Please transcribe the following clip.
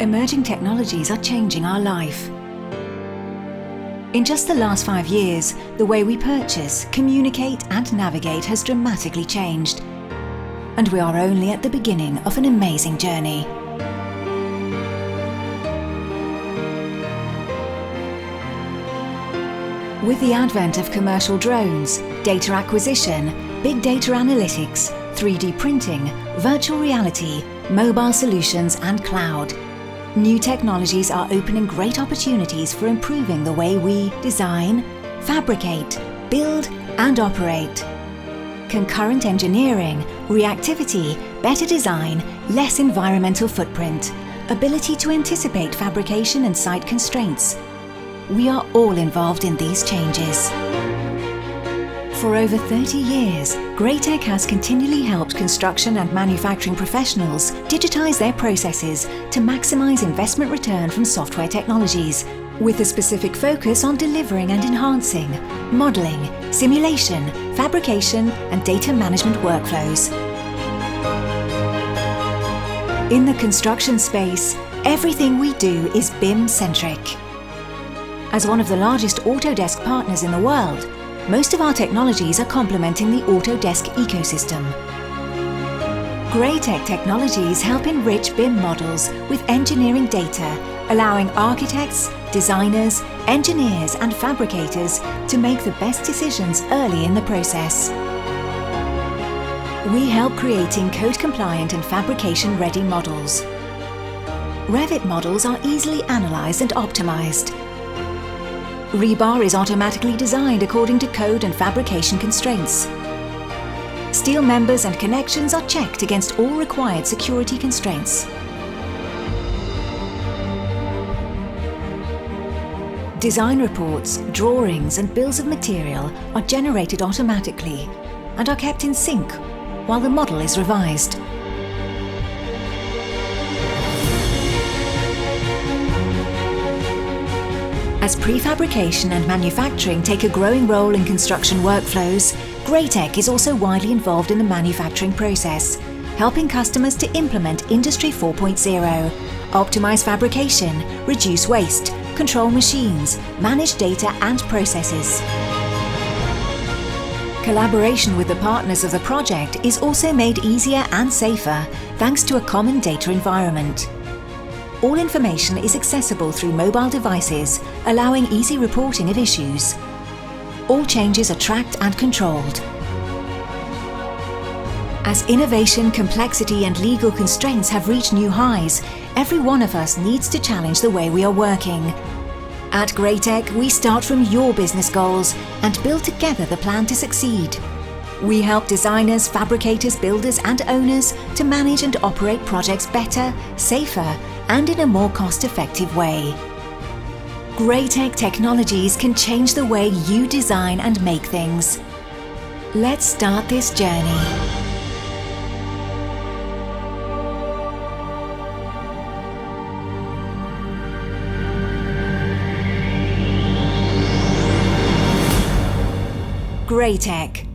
Emerging technologies are changing our life. In just the last 5 years, the way we purchase, communicate and navigate has dramatically changed. And we are only at the beginning of an amazing journey. With the advent of commercial drones, data acquisition, big data analytics, 3D printing, virtual reality, mobile solutions and cloud, new technologies are opening great opportunities for improving the way we design, fabricate, build and operate. Concurrent engineering, reactivity, better design, less environmental footprint, ability to anticipate fabrication and site constraints. We are all involved in these changes. For over 30 years, Graitec has continually helped construction and manufacturing professionals digitize their processes to maximize investment return from software technologies, with a specific focus on delivering and enhancing modeling, simulation, fabrication, and data management workflows. In the construction space, everything we do is BIM-centric. As one of the largest Autodesk partners in the world, most of our technologies are complementing the Autodesk ecosystem. Graitec technologies help enrich BIM models with engineering data, allowing architects, designers, engineers and fabricators to make the best decisions early in the process. We help creating code-compliant and fabrication-ready models. Revit models are easily analysed and optimised. Rebar is automatically designed according to code and fabrication constraints. Steel members and connections are checked against all required security constraints. Design reports, drawings and bills of material are generated automatically and are kept in sync while the model is revised. As prefabrication and manufacturing take a growing role in construction workflows, Graitec is also widely involved in the manufacturing process, helping customers to implement Industry 4.0, optimize fabrication, reduce waste, control machines, manage data and processes. Collaboration with the partners of the project is also made easier and safer thanks to a common data environment. All information is accessible through mobile devices, allowing easy reporting of issues. All changes are tracked and controlled. As innovation, complexity and legal constraints have reached new highs, every one of us needs to challenge the way we are working. At Graitec, we start from your business goals and build together the plan to succeed. We help designers, fabricators, builders and owners to manage and operate projects better, safer and in a more cost-effective way. Graitec technologies can change the way you design and make things. Let's start this journey. Graitec.